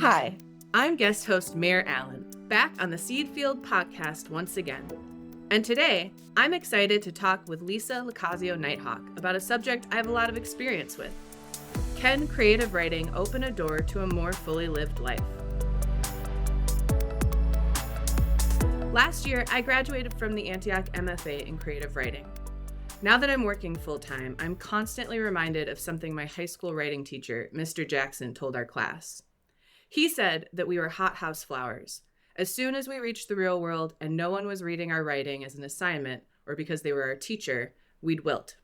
Hi, I'm guest host Mair Allen, back on the Seed Field podcast once again. And today, I'm excited to talk with Lisa Locascio Nighthawk about a subject I have a lot of experience with. Can creative writing open a door to a more fully lived life? Last year, I graduated from the Antioch MFA in creative writing. Now that I'm working full-time, I'm constantly reminded of something my high school writing teacher, Mr. Jackson, told our class. He said that we were hothouse flowers. As soon as we reached the real world and no one was reading our writing as an assignment or because they were our teacher, we'd wilt.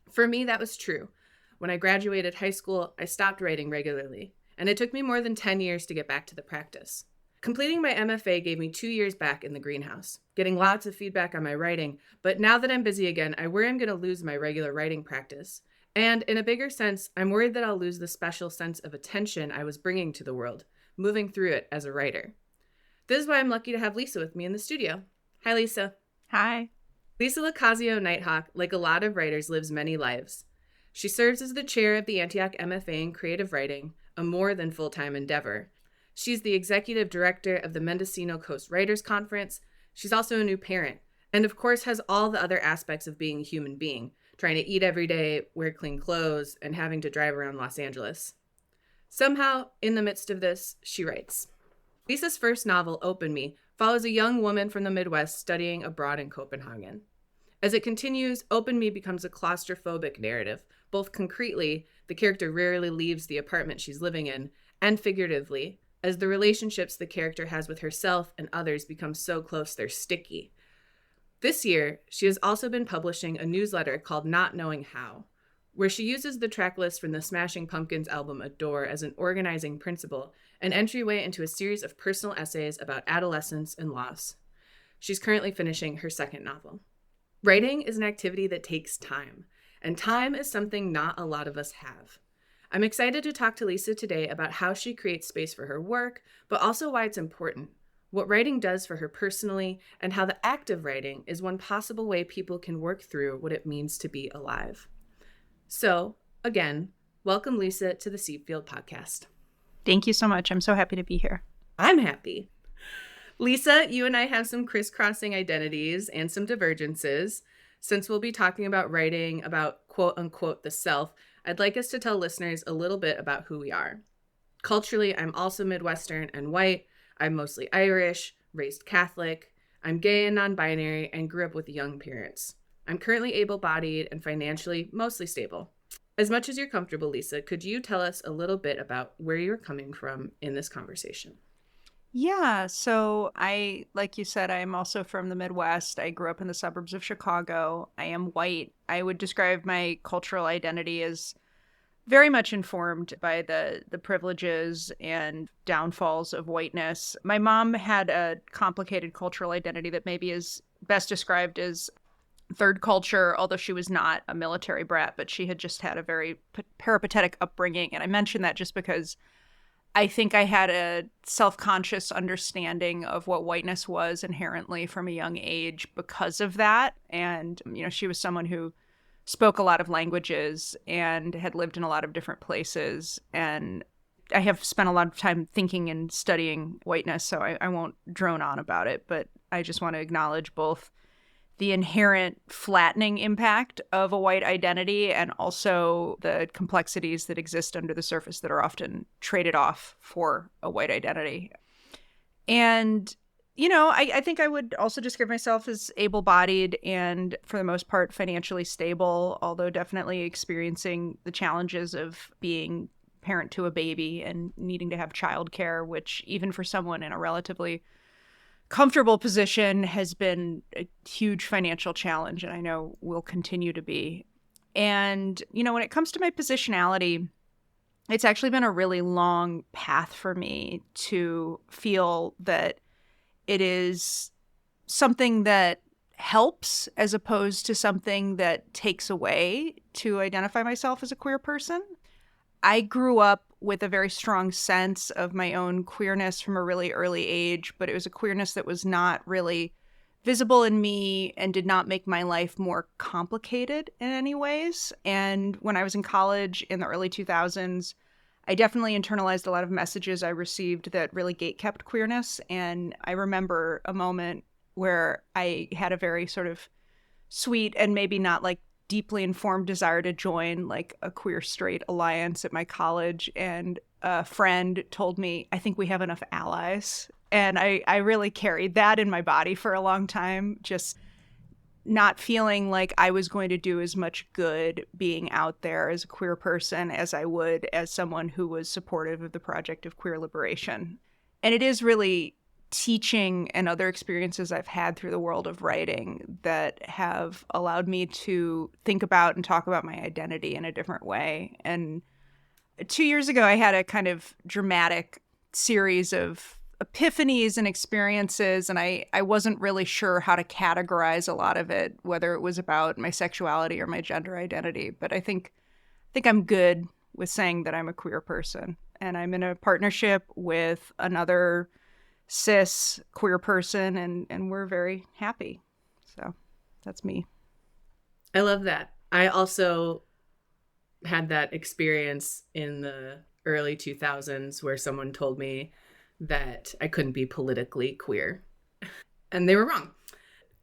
For me, that was true. When I graduated high school, I stopped writing regularly, and it took me more than 10 years to get back to the practice. Completing my MFA gave me 2 years back in the greenhouse, getting lots of feedback on my writing, but now that I'm busy again, I worry I'm going to lose my regular writing practice. And in a bigger sense, I'm worried that I'll lose the special sense of attention I was bringing to the world, moving through it as a writer. This is why I'm lucky to have Lisa with me in the studio. Hi, Lisa. Hi. Lisa Locascio Nighthawk, like a lot of writers, lives many lives. She serves as the chair of the Antioch MFA in creative writing, a more than full-time endeavor. She's the executive director of the Mendocino Coast Writers Conference. She's also a new parent, and of course has all the other aspects of being a human being, trying to eat every day, wear clean clothes, and having to drive around Los Angeles. Somehow, in the midst of this, she writes. Lisa's first novel, Open Me, follows a young woman from the Midwest studying abroad in Copenhagen. As it continues, Open Me becomes a claustrophobic narrative. Both concretely, the character rarely leaves the apartment she's living in, and figuratively, as the relationships the character has with herself and others become so close they're sticky. This year, she has also been publishing a newsletter called Not Knowing How, where she uses the track list from the Smashing Pumpkins album Adore as an organizing principle, an entryway into a series of personal essays about adolescence and loss. She's currently finishing her second novel. Writing is an activity that takes time, and time is something not a lot of us have. I'm excited to talk to Lisa today about how she creates space for her work, but also why it's important, what writing does for her personally, and how the act of writing is one possible way people can work through what it means to be alive. So, again, welcome Lisa to the Seed Field podcast. Thank you so much. I'm so happy to be here. I'm happy. Lisa, you and I have some crisscrossing identities and some divergences. Since we'll be talking about writing about quote unquote the self, I'd like us to tell listeners a little bit about who we are. Culturally, I'm also Midwestern and white. I'm mostly Irish, raised Catholic. I'm gay and non-binary and grew up with young parents. I'm currently able-bodied and financially mostly stable. As much as you're comfortable, Lisa, could you tell us a little bit about where you're coming from in this conversation? Yeah, so like you said, I'm also from the Midwest. I grew up in the suburbs of Chicago. I am white. I would describe my cultural identity as very much informed by the privileges and downfalls of whiteness. My mom had a complicated cultural identity that maybe is best described as third culture, although she was not a military brat, but she had just had a very peripatetic upbringing. And I mention that just because I think I had a self-conscious understanding of what whiteness was inherently from a young age because of that. And, she was someone who spoke a lot of languages and had lived in a lot of different places. And I have spent a lot of time thinking and studying whiteness, so I won't drone on about it. But I just want to acknowledge both the inherent flattening impact of a white identity and also the complexities that exist under the surface that are often traded off for a white identity. And, I think I would also describe myself as able-bodied and, for the most part, financially stable, although definitely experiencing the challenges of being parent to a baby and needing to have childcare, which even for someone in a relatively comfortable position has been a huge financial challenge, and I know will continue to be. And, when it comes to my positionality, it's actually been a really long path for me to feel that it is something that helps as opposed to something that takes away to identify myself as a queer person. I grew up with a very strong sense of my own queerness from a really early age, but it was a queerness that was not really visible in me and did not make my life more complicated in any ways. And when I was in college in the early 2000s, I definitely internalized a lot of messages I received that really gatekept queerness. And I remember a moment where I had a very sort of sweet and maybe not like deeply informed desire to join like a queer straight alliance at my college. And a friend told me, I think we have enough allies. And I really carried that in my body for a long time, just not feeling like I was going to do as much good being out there as a queer person as I would as someone who was supportive of the project of queer liberation. And it is really teaching and other experiences I've had through the world of writing that have allowed me to think about and talk about my identity in a different way. And 2 years ago, I had a kind of dramatic series of epiphanies and experiences, and I wasn't really sure how to categorize a lot of it, whether it was about my sexuality or my gender identity. But I think I'm good with saying that I'm a queer person, and I'm in a partnership with another cis queer person, and we're very happy. So that's me. I love that. I also had that experience in the early 2000s where someone told me that I couldn't be politically queer. And they were wrong.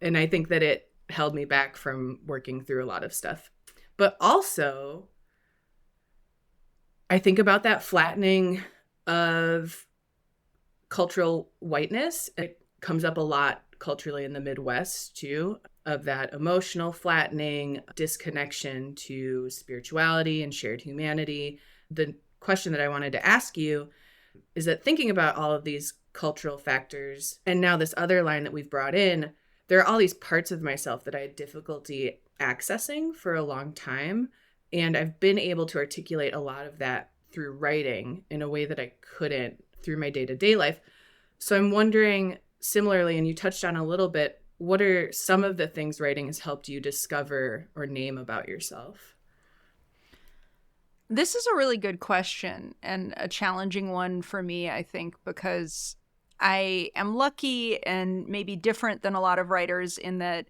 And I think that it held me back from working through a lot of stuff. But also, I think about that flattening of cultural whiteness. It comes up a lot culturally in the Midwest, too, of that emotional flattening, disconnection to spirituality and shared humanity. The question that I wanted to ask you is that thinking about all of these cultural factors, and now this other line that we've brought in, there are all these parts of myself that I had difficulty accessing for a long time. And I've been able to articulate a lot of that through writing in a way that I couldn't through my day-to-day life. So I'm wondering, similarly, and you touched on a little bit, what are some of the things writing has helped you discover or name about yourself? This is a really good question and a challenging one for me, I think, because I am lucky and maybe different than a lot of writers in that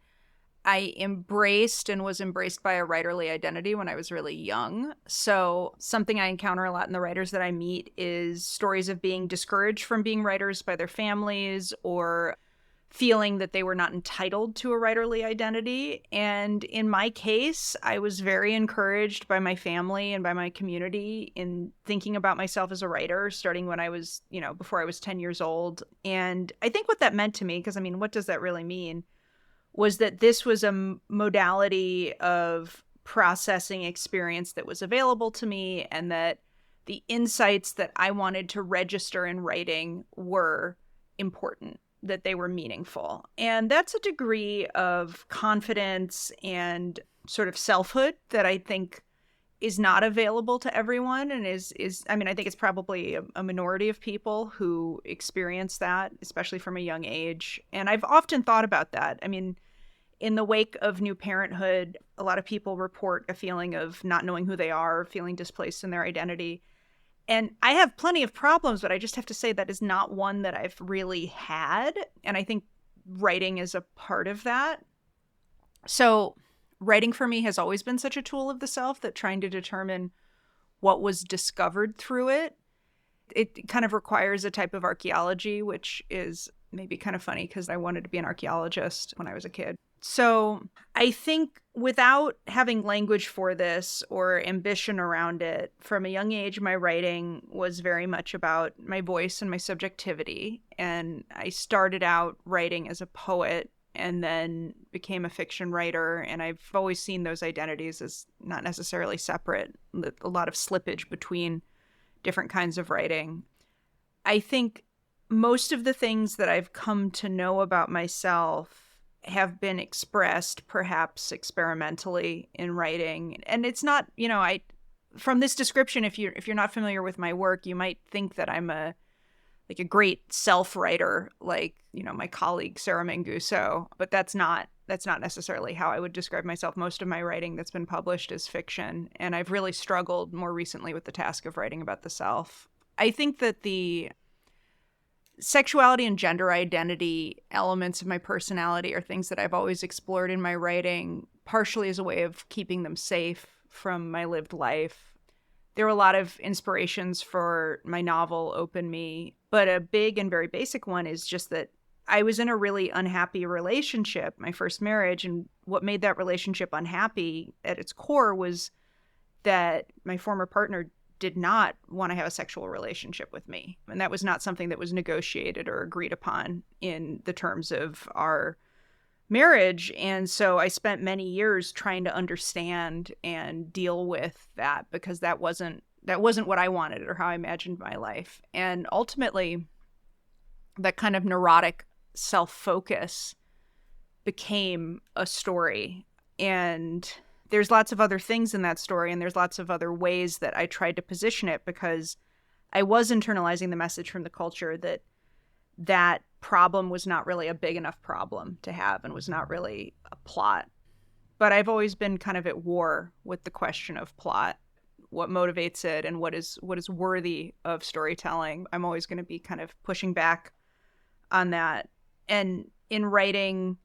I embraced and was embraced by a writerly identity when I was really young. So something I encounter a lot in the writers that I meet is stories of being discouraged from being writers by their families or feeling that they were not entitled to a writerly identity. And in my case, I was very encouraged by my family and by my community in thinking about myself as a writer, starting when I was, before I was 10 years old. And I think what that meant to me, because I mean, what does that really mean, was that this was a modality of processing experience that was available to me, and that the insights that I wanted to register in writing were important, that they were meaningful. And that's a degree of confidence and sort of selfhood that I think is not available to everyone, and is I mean, I think it's probably a minority of people who experience that, especially from a young age. And I've often thought about that. I mean, in the wake of new parenthood, a lot of people report a feeling of not knowing who they are, feeling displaced in their identity. And I have plenty of problems, but I just have to say that is not one that I've really had. And I think writing is a part of that. So writing for me has always been such a tool of the self that trying to determine what was discovered through it kind of requires a type of archaeology, which is maybe kind of funny because I wanted to be an archaeologist when I was a kid. So I think without having language for this or ambition around it, from a young age, my writing was very much about my voice and my subjectivity. And I started out writing as a poet and then became a fiction writer. And I've always seen those identities as not necessarily separate, a lot of slippage between different kinds of writing. I think most of the things that I've come to know about myself have been expressed perhaps experimentally in writing. And it's not, from this description, if you're not familiar with my work, you might think that I'm a great self-writer, like, my colleague Sarah Manguso, but that's not necessarily how I would describe myself. Most of my writing that's been published is fiction, and I've really struggled more recently with the task of writing about the self. I think that the sexuality and gender identity elements of my personality are things that I've always explored in my writing, partially as a way of keeping them safe from my lived life. there were a lot of inspirations for my novel, Open Me. But a big and very basic one is just that I was in a really unhappy relationship, my first marriage. And what made that relationship unhappy at its core was that my former partner did not want to have a sexual relationship with me. And that was not something that was negotiated or agreed upon in the terms of our marriage. And so I spent many years trying to understand and deal with that, because that wasn't what I wanted or how I imagined my life. And ultimately, that kind of neurotic self-focus became a story. And there's lots of other things in that story, and there's lots of other ways that I tried to position it, because I was internalizing the message from the culture that that problem was not really a big enough problem to have and was not really a plot. But I've always been kind of at war with the question of plot, what motivates it, and what is worthy of storytelling. I'm always going to be kind of pushing back on that. And in writing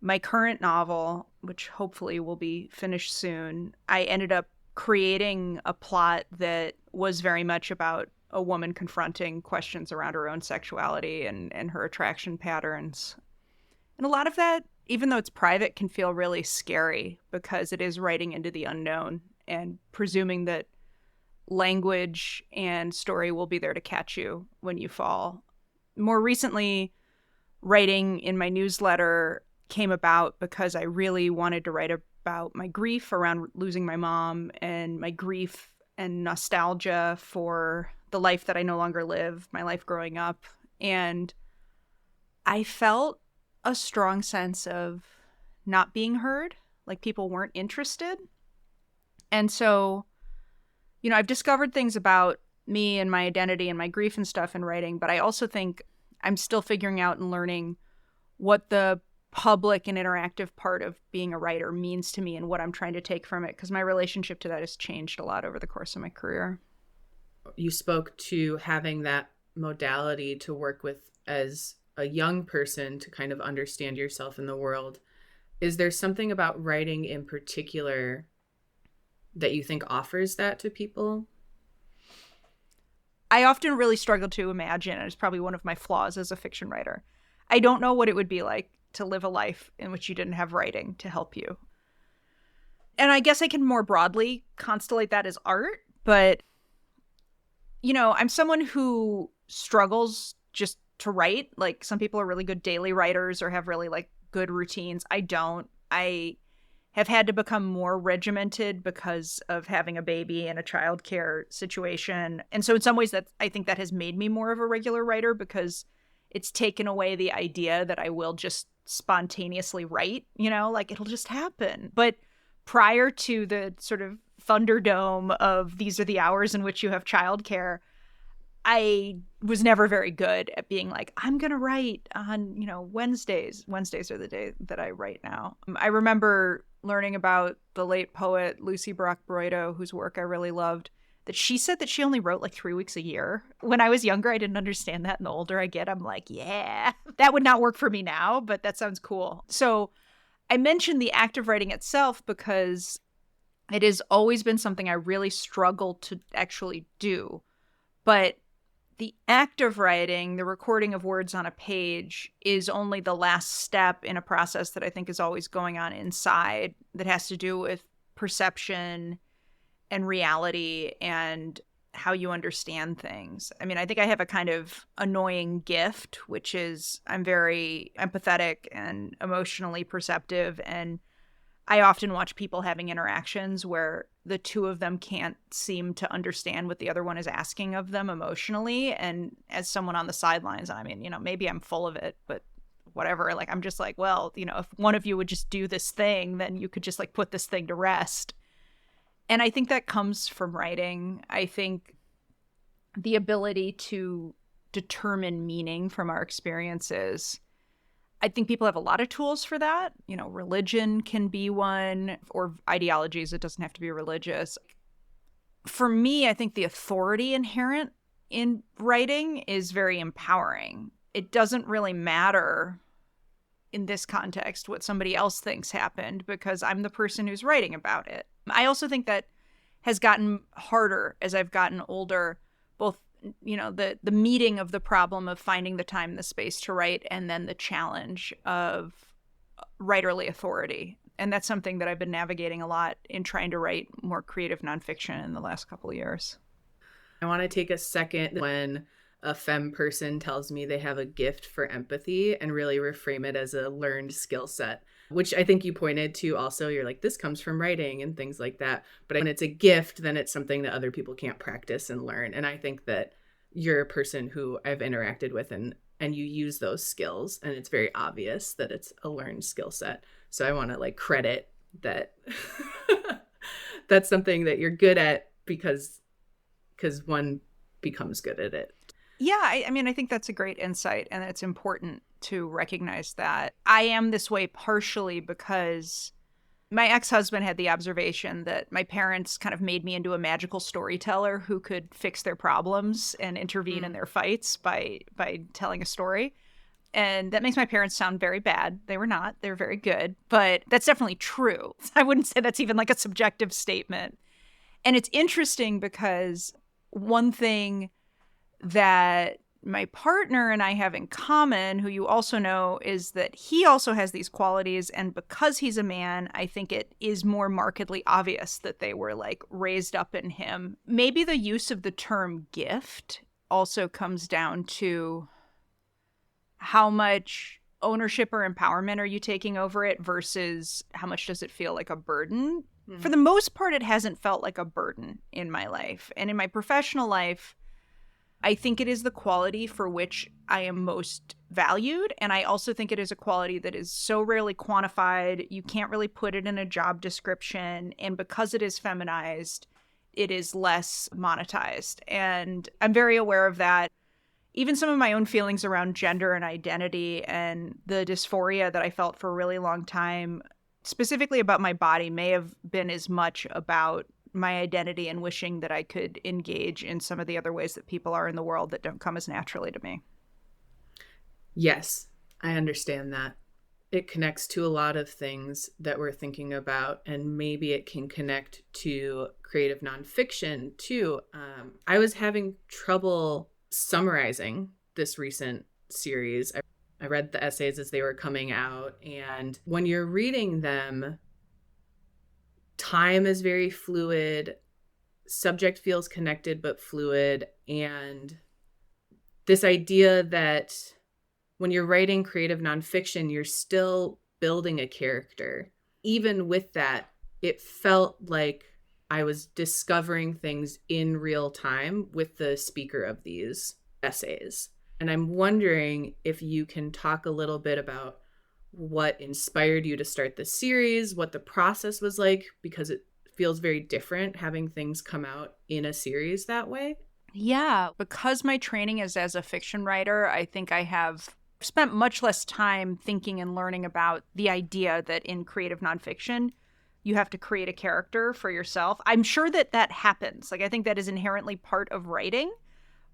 my current novel, which hopefully will be finished soon, I ended up creating a plot that was very much about a woman confronting questions around her own sexuality and her attraction patterns. And a lot of that, even though it's private, can feel really scary, because it is writing into the unknown and presuming that language and story will be there to catch you when you fall. More recently, writing in my newsletter came about because I really wanted to write about my grief around losing my mom, and my grief and nostalgia for the life that I no longer live, my life growing up. And I felt a strong sense of not being heard, like people weren't interested. And so, I've discovered things about me and my identity and my grief and stuff in writing, but I also think I'm still figuring out and learning what the public and interactive part of being a writer means to me and what I'm trying to take from it, because my relationship to that has changed a lot over the course of my career. You spoke to having that modality to work with as a young person to kind of understand yourself in the world. Is there something about writing in particular that you think offers that to people? I often really struggle to imagine, and it's probably one of my flaws as a fiction writer, I don't know what it would be like to live a life in which you didn't have writing to help you. And I guess I can more broadly constellate that as art, but I'm someone who struggles just to write. Like, some people are really good daily writers or have really like good routines. I don't. I have had to become more regimented because of having a baby and a childcare situation. And so in some ways that I think that has made me more of a regular writer, because it's taken away the idea that I will just spontaneously write, like it'll just happen. But prior to the sort of Thunderdome of these are the hours in which you have childcare, I was never very good at being like, I'm going to write on, Wednesdays. Wednesdays are the day that I write now. I remember learning about the late poet Lucy Brock-Broido, whose work I really loved, that she said that she only wrote like 3 weeks a year. When I was younger, I didn't understand that. And the older I get, I'm like, yeah, that would not work for me now, but that sounds cool. So I mentioned the act of writing itself because it has always been something I really struggled to actually do. But the act of writing, the recording of words on a page, is only the last step in a process that I think is always going on inside, that has to do with perception and reality and how you understand things. I mean, I think I have a kind of annoying gift, which is I'm very empathetic and emotionally perceptive, and I often watch people having interactions where the two of them can't seem to understand what the other one is asking of them emotionally. And as someone on the sidelines, I mean, maybe I'm full of it, but whatever. Like, I'm just like, well, if one of you would just do this thing, then you could just like put this thing to rest. And I think that comes from writing. I think the ability to determine meaning from our experiences, I think people have a lot of tools for that. Religion can be one, or ideologies. It doesn't have to be religious. For me, I think the authority inherent in writing is very empowering. It doesn't really matter in this context what somebody else thinks happened, because I'm the person who's writing about it. I also think that has gotten harder as I've gotten older, both, the meeting of the problem of finding the time and the space to write, and then the challenge of writerly authority. And that's something that I've been navigating a lot in trying to write more creative nonfiction in the last couple of years. I want to take a second when a femme person tells me they have a gift for empathy and really reframe it as a learned skill set, which I think you pointed to also. You're like, this comes from writing and things like that. But when it's a gift, then it's something that other people can't practice and learn. And I think that you're a person who I've interacted with, and you use those skills, and it's very obvious that it's a learned skill set. So I want to like credit that that's something that you're good at because one becomes good at it. Yeah, I mean, I think that's a great insight, and it's important to recognize that. I am this way partially because my ex-husband had the observation that my parents kind of made me into a magical storyteller who could fix their problems and intervene in their fights by telling a story. And that makes my parents sound very bad. They were not. They were very good. But that's definitely true. I wouldn't say that's even like a subjective statement. And it's interesting because one thing that my partner and I have in common, who you also know, is that he also has these qualities. And because he's a man, I think it is more markedly obvious that they were like raised up in him. Maybe the use of the term gift also comes down to how much ownership or empowerment are you taking over it versus how much does it feel like a burden? Mm-hmm. For the most part, it hasn't felt like a burden in my life. And in my professional life, I think it is the quality for which I am most valued. And I also think it is a quality that is so rarely quantified. You can't really put it in a job description. And because it is feminized, it is less monetized. And I'm very aware of that. Even some of my own feelings around gender and identity and the dysphoria that I felt for a really long time, specifically about my body, may have been as much about my identity and wishing that I could engage in some of the other ways that people are in the world that don't come as naturally to me. Yes, I understand that. It connects to a lot of things that we're thinking about, and maybe it can connect to creative nonfiction too. I was having trouble summarizing this recent series. I read the essays as they were coming out, and when you're reading them, time is very fluid, subject feels connected but fluid, and this idea that when you're writing creative nonfiction, you're still building a character. Even with that, it felt like I was discovering things in real time with the speaker of these essays. And I'm wondering if you can talk a little bit about what inspired you to start the series, what the process was like, because it feels very different having things come out in a series that way. Yeah, because my training is as a fiction writer, I think I have spent much less time thinking and learning about the idea that in creative nonfiction, you have to create a character for yourself. I'm sure that happens. Like, I think that is inherently part of writing,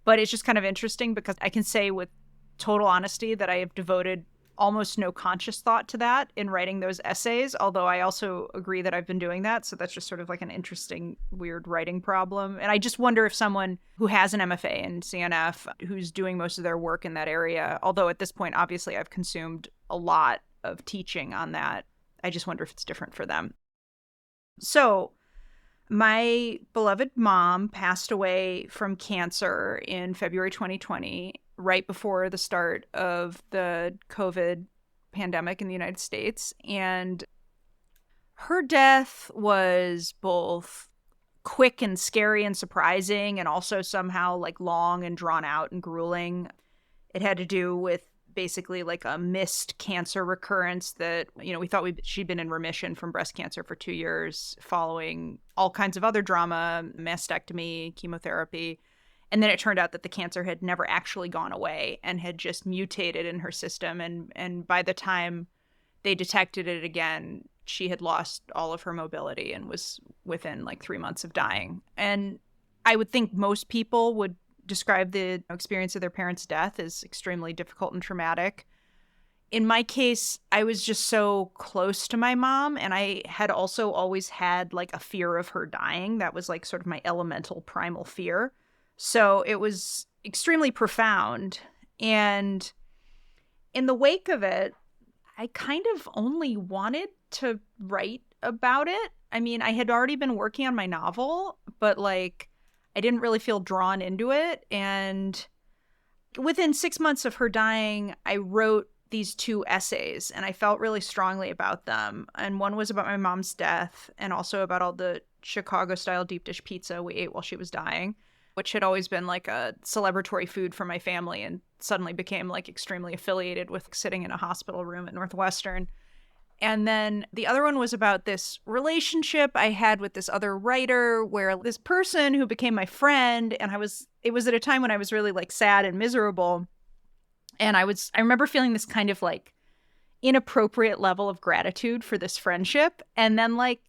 but it's just kind of interesting because I can say with total honesty that I have devoted almost no conscious thought to that in writing those essays, although I also agree that I've been doing that. So that's just sort of like an interesting, weird writing problem. And I just wonder if someone who has an MFA in CNF, who's doing most of their work in that area, although at this point, obviously, I've consumed a lot of teaching on that, I just wonder if it's different for them. So my beloved mom passed away from cancer in February 2020, right before the start of the COVID pandemic in the United States. And her death was both quick and scary and surprising, and also somehow like long and drawn out and grueling. It had to do with basically like a missed cancer recurrence that, we thought she'd been in remission from breast cancer for 2 years following all kinds of other drama, mastectomy, chemotherapy. And then it turned out that the cancer had never actually gone away and had just mutated in her system. And by the time they detected it again, she had lost all of her mobility and was within like 3 months of dying. And I would think most people would describe the experience of their parents' death as extremely difficult and traumatic. in my case, I was just so close to my mom, and I had also always had like a fear of her dying. That was like sort of my elemental primal fear. So it was extremely profound. And in the wake of it, I kind of only wanted to write about it. I mean, I had already been working on my novel, but like I didn't really feel drawn into it. And within 6 months of her dying, I wrote these 2 essays, and I felt really strongly about them. And one was about my mom's death, and also about all the Chicago-style deep dish pizza we ate while she was dying, which had always been like a celebratory food for my family and suddenly became like extremely affiliated with sitting in a hospital room at Northwestern. And then the other one was about this relationship I had with this other writer, where this person who became my friend, and it was at a time when I was really like sad and miserable. And I remember feeling this kind of like inappropriate level of gratitude for this friendship. And then like,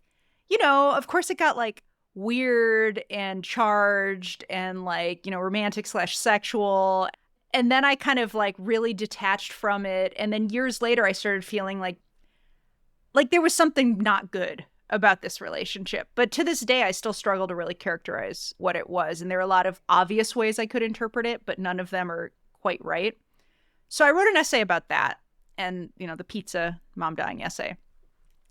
of course it got like weird and charged and like, romantic/sexual. And then I kind of like really detached from it. And then years later, I started feeling like there was something not good about this relationship. But to this day, I still struggle to really characterize what it was. And there are a lot of obvious ways I could interpret it, but none of them are quite right. So I wrote an essay about that and, the pizza mom dying essay.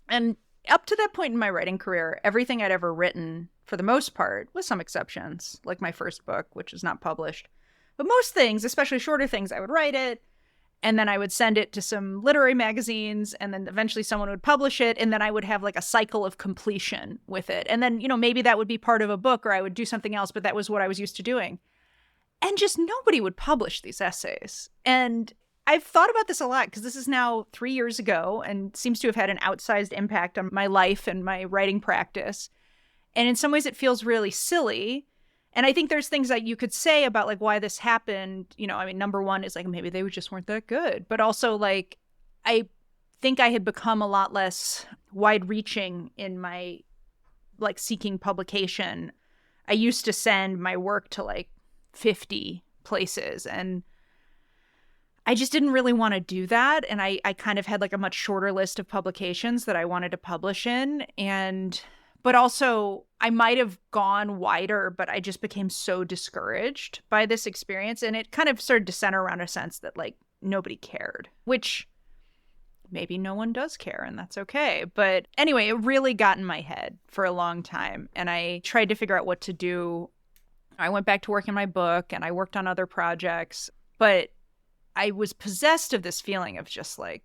And up to that point in my writing career, everything I'd ever written, for the most part, with some exceptions, like my first book, which is not published. But most things, especially shorter things, I would write it, and then I would send it to some literary magazines, and then eventually someone would publish it, and then I would have like a cycle of completion with it. And then, maybe that would be part of a book, or I would do something else, but that was what I was used to doing. And just nobody would publish these essays. And I've thought about this a lot because this is now 3 years ago and seems to have had an outsized impact on my life and my writing practice. And in some ways it feels really silly. And I think there's things that you could say about like why this happened. Number one is like maybe they just weren't that good. But also like I think I had become a lot less wide reaching in my like seeking publication. I used to send my work to like 50 places, and I just didn't really want to do that. And I kind of had like a much shorter list of publications that I wanted to publish in. But also I might have gone wider, but I just became so discouraged by this experience. And it kind of started to center around a sense that like nobody cared, which maybe no one does care, and that's okay. But anyway, it really got in my head for a long time. And I tried to figure out what to do. I went back to work in my book, and I worked on other projects, but I was possessed of this feeling of just like,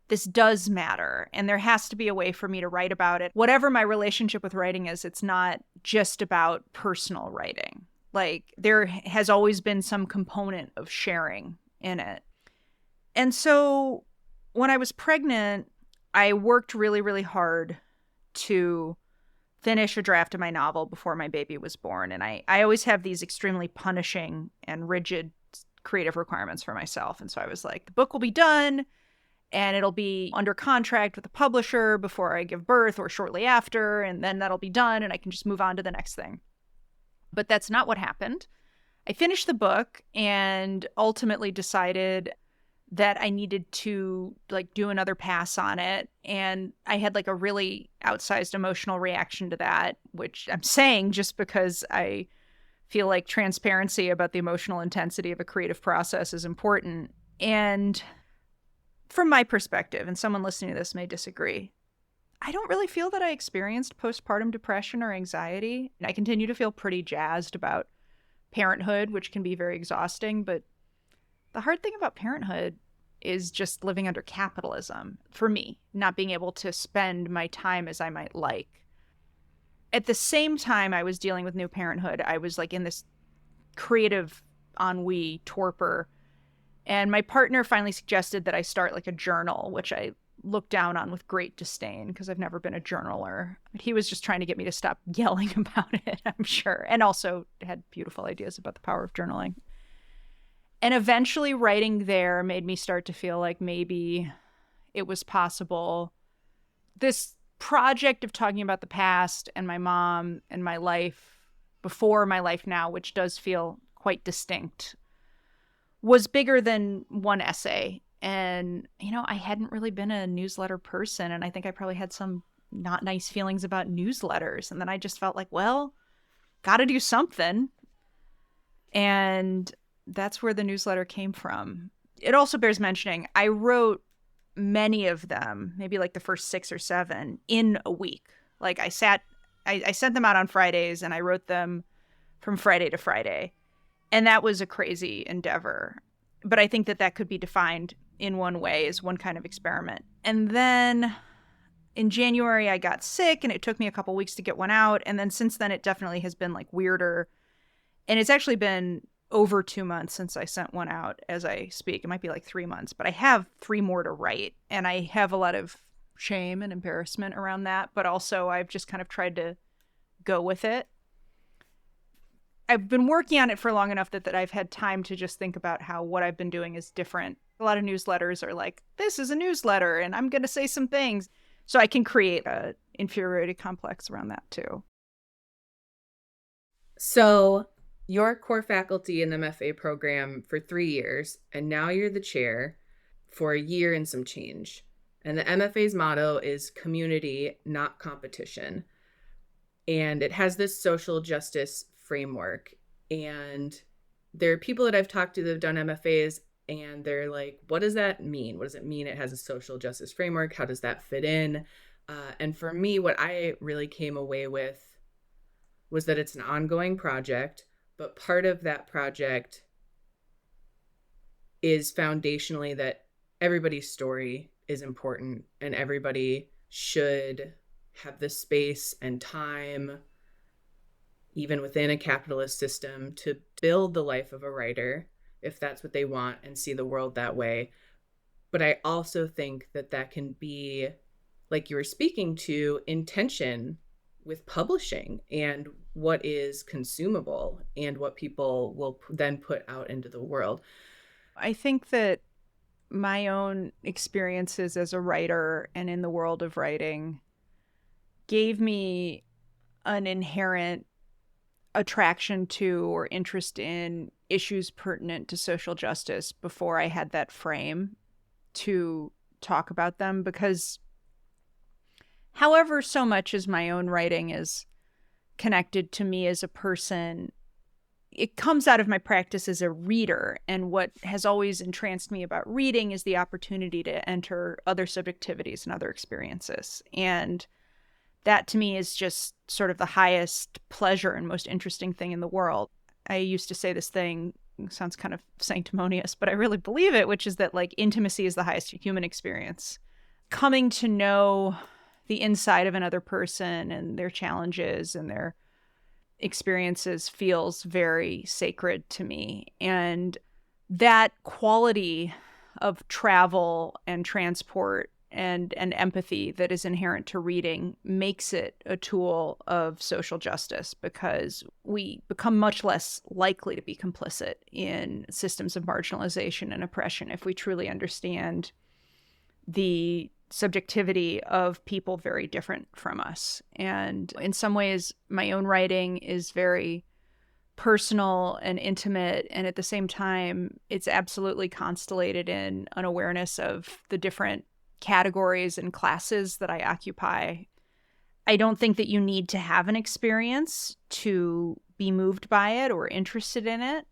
this does matter, and there has to be a way for me to write about it. Whatever my relationship with writing is, it's not just about personal writing. Like there has always been some component of sharing in it. And so when I was pregnant, I worked really, really hard to finish a draft of my novel before my baby was born. And I always have these extremely punishing and rigid creative requirements for myself. And so I was like, the book will be done and it'll be under contract with the publisher before I give birth or shortly after. And then that'll be done and I can just move on to the next thing. But that's not what happened. I finished the book and ultimately decided that I needed to like do another pass on it. And I had like a really outsized emotional reaction to that, which I'm saying just because I feel like transparency about the emotional intensity of a creative process is important. And from my perspective, and someone listening to this may disagree, I don't really feel that I experienced postpartum depression or anxiety. I continue to feel pretty jazzed about parenthood, which can be very exhausting, but the hard thing about parenthood is just living under capitalism, for me, not being able to spend my time as I might like. At the same time I was dealing with new parenthood, I was like in this creative ennui, torpor, and my partner finally suggested that I start like a journal, which I looked down on with great disdain because I've never been a journaler. But he was just trying to get me to stop yelling about it, I'm sure, and also had beautiful ideas about the power of journaling. And eventually writing there made me start to feel like maybe it was possible. This project of talking about the past and my mom and my life before my life now, which does feel quite distinct, was bigger than one essay. And, I hadn't really been a newsletter person. And I think I probably had some not nice feelings about newsletters. And then I just felt like, well, got to do something. And that's where the newsletter came from. It also bears mentioning, I wrote many of them, maybe like the first 6 or 7, in a week. Like I sent them out on Fridays and I wrote them from Friday to Friday. And that was a crazy endeavor. But I think that could be defined in one way as one kind of experiment. And then in January, I got sick and it took me a couple weeks to get one out. And then since then, it definitely has been like weirder. And it's actually been over 2 months since I sent one out as I speak. It might be like 3 months, but I have 3 more to write. And I have a lot of shame and embarrassment around that. But also I've just kind of tried to go with it. I've been working on it for long enough that I've had time to just think about how what I've been doing is different. A lot of newsletters are like, this is a newsletter and I'm going to say some things. So I can create an inferiority complex around that too. So you're core faculty in the MFA program for 3 years, and now you're the chair for a year and some change. And the MFA's motto is community, not competition. And it has this social justice framework. And there are people that I've talked to that have done MFAs, and they're like, what does that mean? What does it mean it has a social justice framework? How does that fit in? And for me, what I really came away with was that it's an ongoing project, but part of that project is foundationally that everybody's story is important and everybody should have the space and time, even within a capitalist system, to build the life of a writer if that's what they want and see the world that way. But I also think that can be, like you were speaking to, in tension with publishing and what is consumable and what people will then put out into the world. I think that my own experiences as a writer and in the world of writing gave me an inherent attraction to or interest in issues pertinent to social justice before I had that frame to talk about them, because however so much as my own writing is connected to me as a person, it comes out of my practice as a reader. And what has always entranced me about reading is the opportunity to enter other subjectivities and other experiences. And that to me is just sort of the highest pleasure and most interesting thing in the world. I used to say this thing, sounds kind of sanctimonious, but I really believe it, which is that like intimacy is the highest human experience. Coming to know the inside of another person and their challenges and their experiences feels very sacred to me. And that quality of travel and transport and empathy that is inherent to reading makes it a tool of social justice, because we become much less likely to be complicit in systems of marginalization and oppression if we truly understand the subjectivity of people very different from us. And in some ways, my own writing is very personal and intimate, and at the same time, it's absolutely constellated in an awareness of the different categories and classes that I occupy. I don't think that you need to have an experience to be moved by it or interested in it,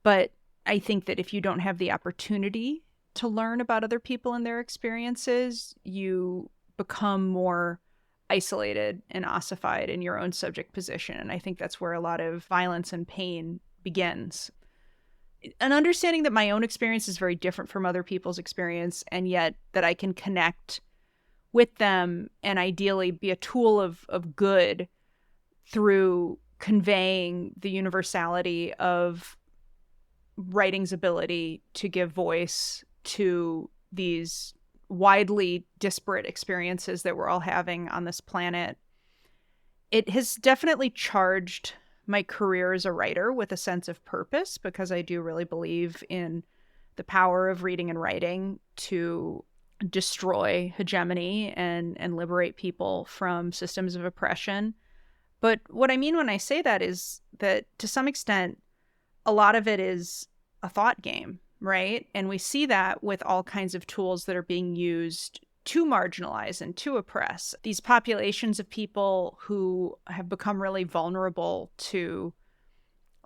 but I think that if you don't have the opportunity to learn about other people and their experiences, you become more isolated and ossified in your own subject position. And I think that's where a lot of violence and pain begins. An understanding that my own experience is very different from other people's experience, and yet that I can connect with them and ideally be a tool of good through conveying the universality of writing's ability to give voice to these widely disparate experiences that we're all having on this planet. It has definitely charged my career as a writer with a sense of purpose, because I do really believe in the power of reading and writing to destroy hegemony and liberate people from systems of oppression. But what I mean when I say that is that to some extent, a lot of it is a thought game. right? And we see that with all kinds of tools that are being used to marginalize and to oppress these populations of people who have become really vulnerable to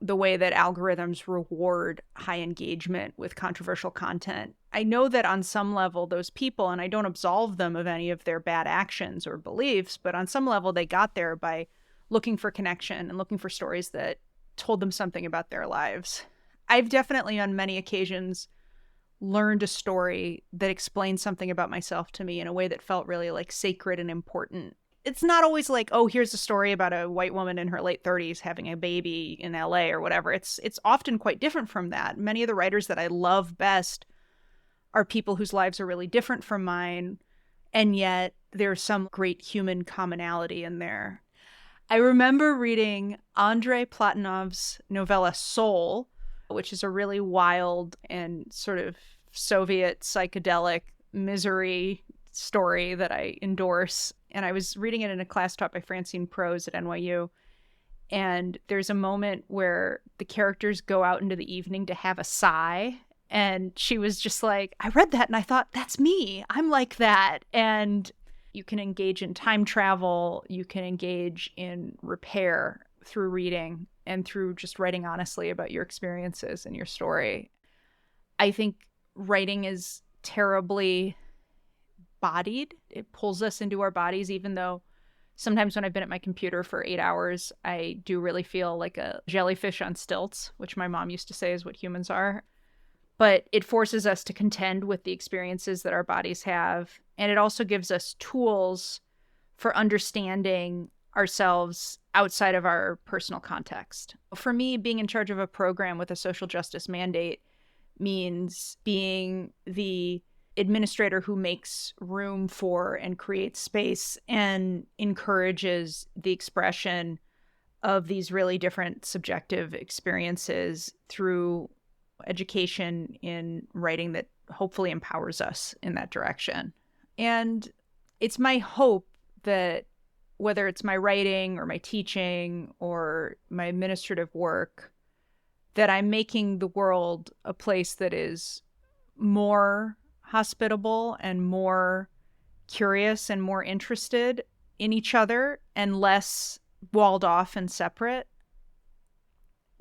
the way that algorithms reward high engagement with controversial content. I know that on some level, those people, and I don't absolve them of any of their bad actions or beliefs, but on some level, they got there by looking for connection and looking for stories that told them something about their lives. I've definitely, on many occasions, learned a story that explained something about myself to me in a way that felt really like sacred and important. It's not always like, oh, here's a story about a white woman in her late 30s having a baby in LA or whatever. It's often quite different from that. Many of the writers that I love best are people whose lives are really different from mine, and yet there's some great human commonality in there. I remember reading Andrei Platonov's novella Soul, which is a really wild and sort of Soviet psychedelic misery story that I endorse. And I was reading it in a class taught by Francine Prose at NYU. And there's a moment where the characters go out into the evening to have a sigh. And she was just like, I read that and I thought, that's me. I'm like that. And you can engage in time travel. You can engage in repair through reading and through just writing honestly about your experiences and your story. I think writing is terribly bodied. It pulls us into our bodies, even though sometimes when I've been at my computer for 8 hours, I do really feel like a jellyfish on stilts, which my mom used to say is what humans are. But it forces us to contend with the experiences that our bodies have. And it also gives us tools for understanding ourselves outside of our personal context. For me, being in charge of a program with a social justice mandate means being the administrator who makes room for and creates space and encourages the expression of these really different subjective experiences through education in writing that hopefully empowers us in that direction. And it's my hope that whether it's my writing or my teaching or my administrative work, that I'm making the world a place that is more hospitable and more curious and more interested in each other and less walled off and separate.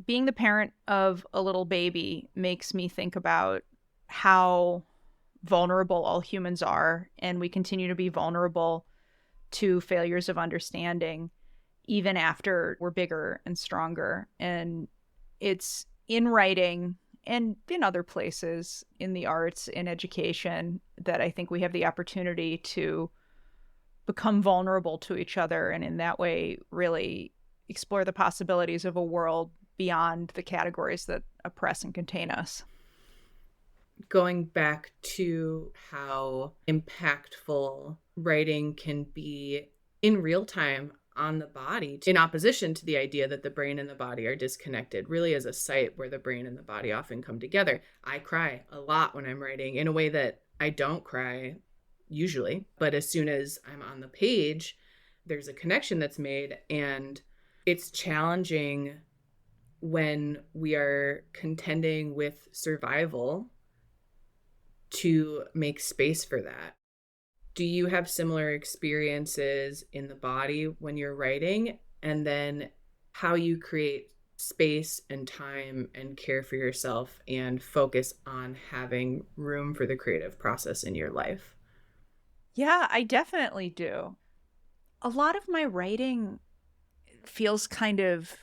Being the parent of a little baby makes me think about how vulnerable all humans are, and we continue to be vulnerable to failures of understanding even after we're bigger and stronger. And it's in writing and in other places, in the arts, in education, that I think we have the opportunity to become vulnerable to each other, and in that way really explore the possibilities of a world beyond the categories that oppress and contain us. Going back to how impactful writing can be in real time on the body, in opposition to the idea that the brain and the body are disconnected, really as a site where the brain and the body often come together. I cry a lot when I'm writing in a way that I don't cry usually, but as soon as I'm on the page, there's a connection that's made, and it's challenging when we are contending with survival to make space for that. Do you have similar experiences in the body when you're writing? And then how you create space and time and care for yourself and focus on having room for the creative process in your life? Yeah, I definitely do. A lot of my writing feels kind of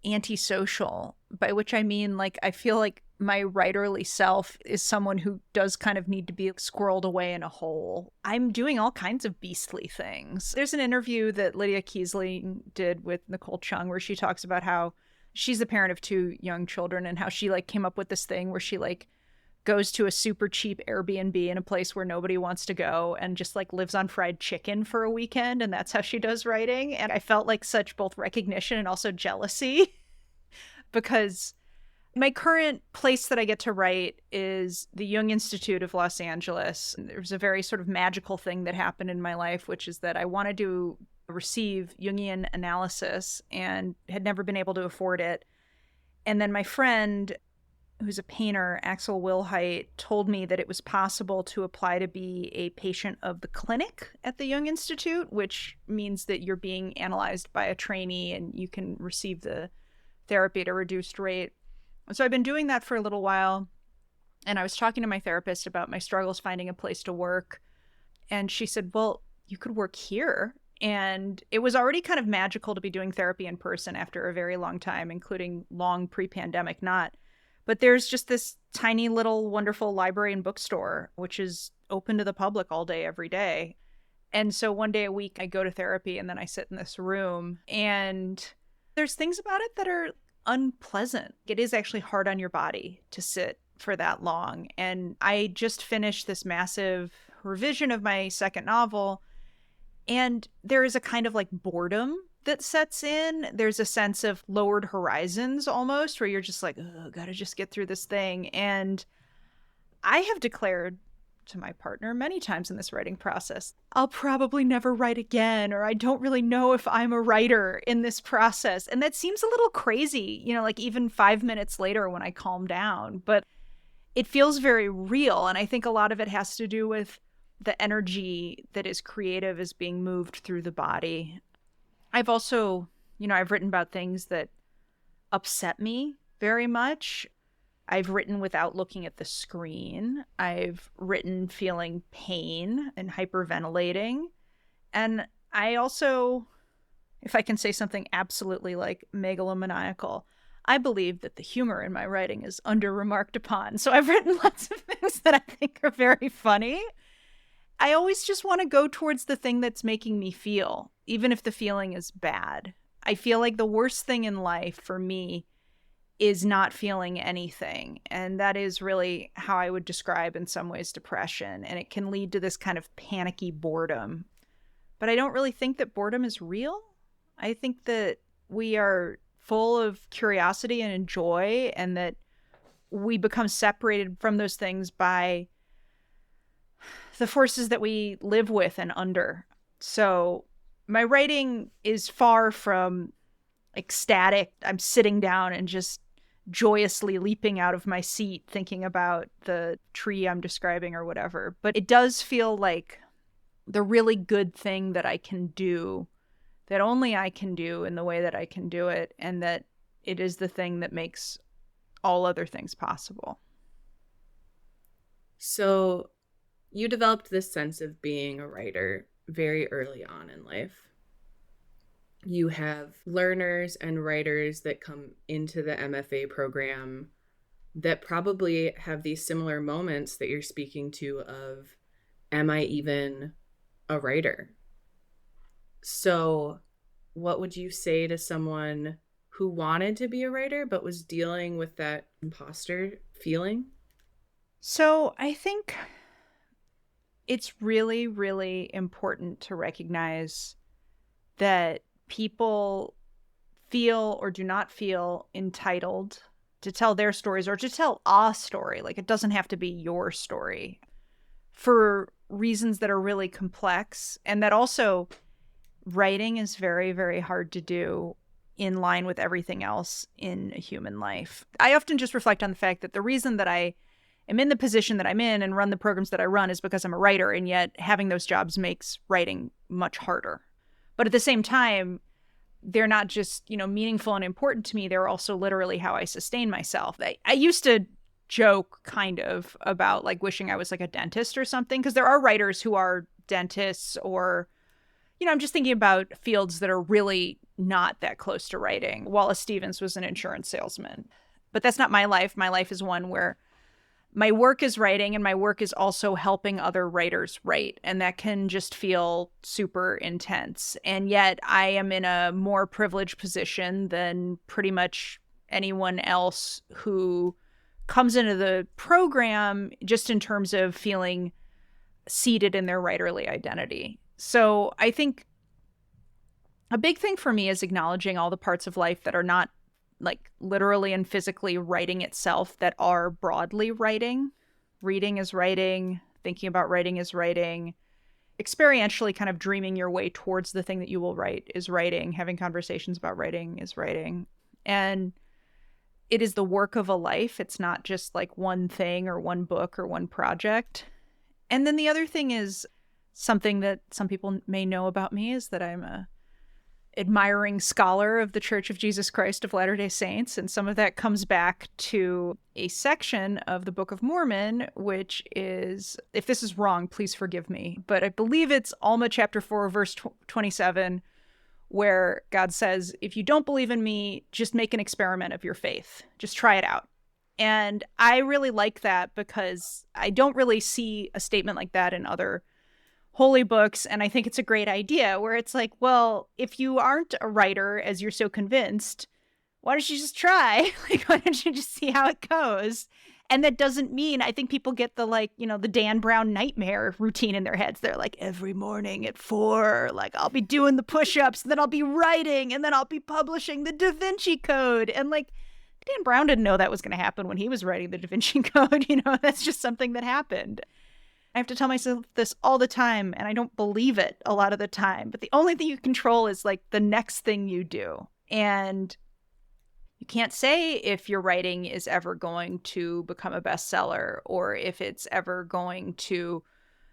antisocial, by which I mean, like, I feel like my writerly self is someone who does kind of need to be squirreled away in a hole. I'm doing all kinds of beastly things. There's an interview that Lydia Kiesling did with Nicole Chung where she talks about how she's the parent of 2 young children and how she like came up with this thing where she like goes to a super cheap Airbnb in a place where nobody wants to go and just like lives on fried chicken for a weekend, and that's how she does writing. And I felt like such both recognition and also jealousy because my current place that I get to write is the Jung Institute of Los Angeles. There's a very sort of magical thing that happened in my life, which is that I wanted to receive Jungian analysis and had never been able to afford it. And then my friend who's a painter, Axel Wilhite, told me that it was possible to apply to be a patient of the clinic at the Jung Institute, which means that you're being analyzed by a trainee and you can receive the therapy at a reduced rate. So I've been doing that for a little while. And I was talking to my therapist about my struggles finding a place to work. And she said, well, you could work here. And it was already kind of magical to be doing therapy in person after a very long time, including long pre-pandemic not. But there's just this tiny little wonderful library and bookstore, which is open to the public all day, every day. And so one day a week, I go to therapy and then I sit in this room. And there's things about it that are unpleasant. It is actually hard on your body to sit for that long. And I just finished this massive revision of my second novel. And there is a kind of like boredom that sets in. There's a sense of lowered horizons almost, where you're just like, oh, gotta just get through this thing. And I have declared to my partner many times in this writing process, I'll probably never write again, or I don't really know if I'm a writer in this process. And that seems a little crazy, like even 5 minutes later when I calm down, but it feels very real. And I think a lot of it has to do with the energy that is creative is being moved through the body. I've also, I've written about things that upset me very much. I've written without looking at the screen. I've written feeling pain and hyperventilating. And I also, if I can say something absolutely like megalomaniacal, I believe that the humor in my writing is under-remarked upon. So I've written lots of things that I think are very funny. I always just want to go towards the thing that's making me feel, even if the feeling is bad. I feel like the worst thing in life for me is not feeling anything. And that is really how I would describe in some ways depression. And it can lead to this kind of panicky boredom. But I don't really think that boredom is real. I think that we are full of curiosity and joy, and that we become separated from those things by the forces that we live with and under. So my writing is far from ecstatic. I'm sitting down and just joyously leaping out of my seat thinking about the tree I'm describing or whatever. But it does feel like the really good thing that I can do, that only I can do in the way that I can do it, and that it is the thing that makes all other things possible. So you developed this sense of being a writer very early on in life. You have learners and writers that come into the MFA program that probably have these similar moments that you're speaking to of, am I even a writer? So what would you say to someone who wanted to be a writer but was dealing with that imposter feeling? So I think it's really, really important to recognize that people feel or do not feel entitled to tell their stories or to tell a story. Like, it doesn't have to be your story, for reasons that are really complex, and that also writing is very, very hard to do in line with everything else in a human life. I often just reflect on the fact that the reason that I am in the position that I'm in and run the programs that I run is because I'm a writer, and yet having those jobs makes writing much harder. But at the same time, they're not just, meaningful and important to me. They're also literally how I sustain myself. I used to joke kind of about like wishing I was like a dentist or something, because there are writers who are dentists, or, I'm just thinking about fields that are really not that close to writing. Wallace Stevens was an insurance salesman. But that's not my life. My life is one where my work is writing, and my work is also helping other writers write. And that can just feel super intense. And yet I am in a more privileged position than pretty much anyone else who comes into the program, just in terms of feeling seated in their writerly identity. So I think a big thing for me is acknowledging all the parts of life that are not like literally and physically writing itself, that are broadly writing. Reading is writing, thinking about writing is writing, experientially kind of dreaming your way towards the thing that you will write is writing, having conversations about writing is writing. And it is the work of a life. It's not just like one thing or one book or one project. And then the other thing is something that some people may know about me is that I'm a admiring scholar of the Church of Jesus Christ of Latter-day Saints. And some of that comes back to a section of the Book of Mormon, which is, if this is wrong, please forgive me, but I believe it's Alma chapter 4, verse 27, where God says, if you don't believe in me, just make an experiment of your faith. Just try it out. And I really like that because I don't really see a statement like that in other holy books. And I think it's a great idea where it's like, well, if you aren't a writer, as you're so convinced, why don't you just try? Like, why don't you just see how it goes? And that doesn't mean, I think people get the, like, you know, the Dan Brown nightmare routine in their heads. They're like, every morning at 4, like, I'll be doing the push-ups, and then I'll be writing, and then I'll be publishing the Da Vinci Code. And, like, Dan Brown didn't know that was going to happen when he was writing the Da Vinci Code. You know, that's just something that happened. I have to tell myself this all the time, and I don't believe it a lot of the time. But the only thing you control is, like, the next thing you do. And you can't say if your writing is ever going to become a bestseller or if it's ever going to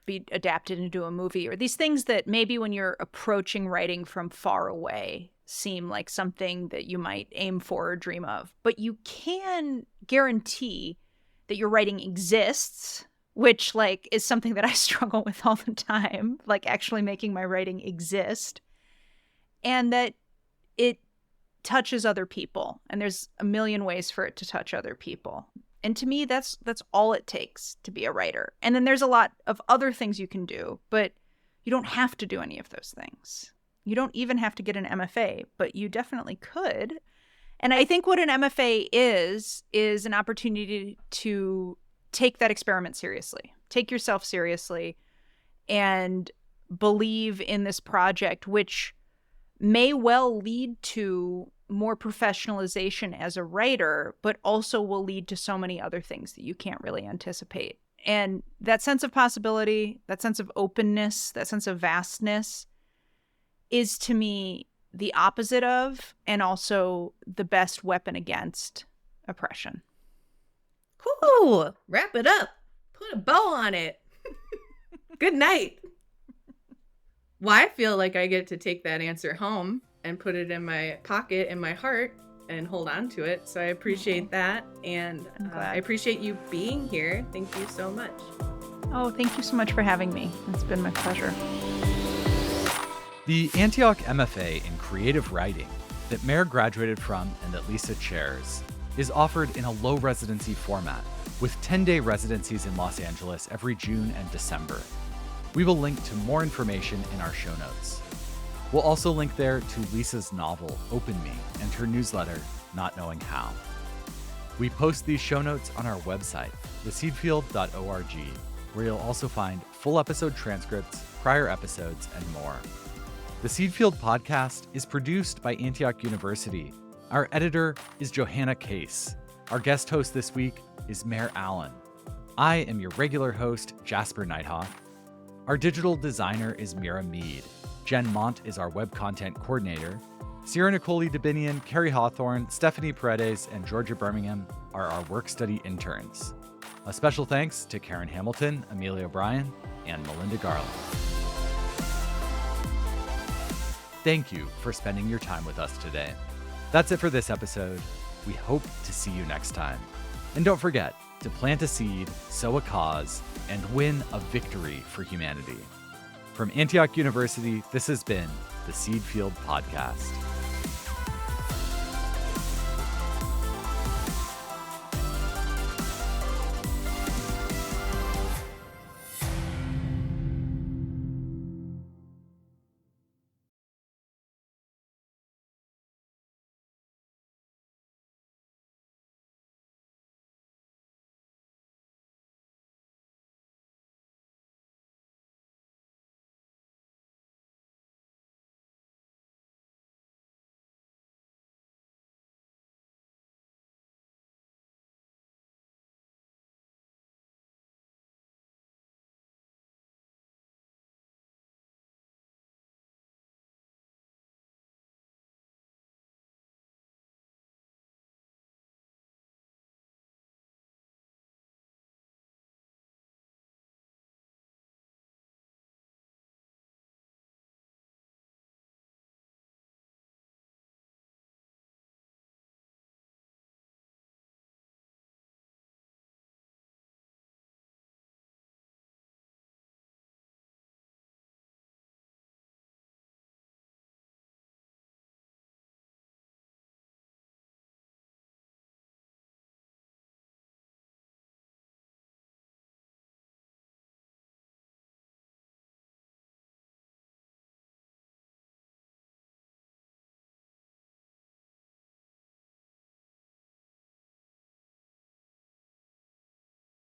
be adapted into a movie, or these things that maybe when you're approaching writing from far away seem like something that you might aim for or dream of. But you can guarantee that your writing exists, which, like, is something that I struggle with all the time, like actually making my writing exist, and that it touches other people. And there's a million ways for it to touch other people. And to me, that's all it takes to be a writer. And then there's a lot of other things you can do, but you don't have to do any of those things. You don't even have to get an MFA, but you definitely could. And I think what an MFA is an opportunity to take that experiment seriously, take yourself seriously, and believe in this project, which may well lead to more professionalization as a writer, but also will lead to so many other things that you can't really anticipate. And that sense of possibility, that sense of openness, that sense of vastness is, to me, the opposite of, and also the best weapon against oppression. Cool. Wrap it up. Put a bow on it. Good night. Well, I feel like I get to take that answer home and put it in my pocket, in my heart, and hold on to it. So I appreciate that. And I appreciate you being here. Thank you so much. Oh, thank you so much for having me. It's been my pleasure. The Antioch MFA in Creative Writing that Mair graduated from and that Lisa chairs is offered in a low residency format with 10-day residencies in Los Angeles every June and December. We will link to more information in our show notes. We'll also link there to Lisa's novel, Open Me, and her newsletter, Not Knowing How. We post these show notes on our website, theseedfield.org, where you'll also find full episode transcripts, prior episodes, and more. The Seedfield podcast is produced by Antioch University. Our editor is Johanna Case. Our guest host this week is Mair Allen. I am your regular host, Jasper Nighthawk. Our digital designer is Mira Mead. Jen Mont is our web content coordinator. Sierra Nicole Dabinian, Carrie Hawthorne, Stephanie Paredes, and Georgia Birmingham are our work study interns. A special thanks to Karen Hamilton, Amelia O'Brien, and Melinda Garland. Thank you for spending your time with us today. That's it for this episode. We hope to see you next time. And don't forget to plant a seed, sow a cause, and win a victory for humanity. From Antioch University, this has been the Seedfield Podcast.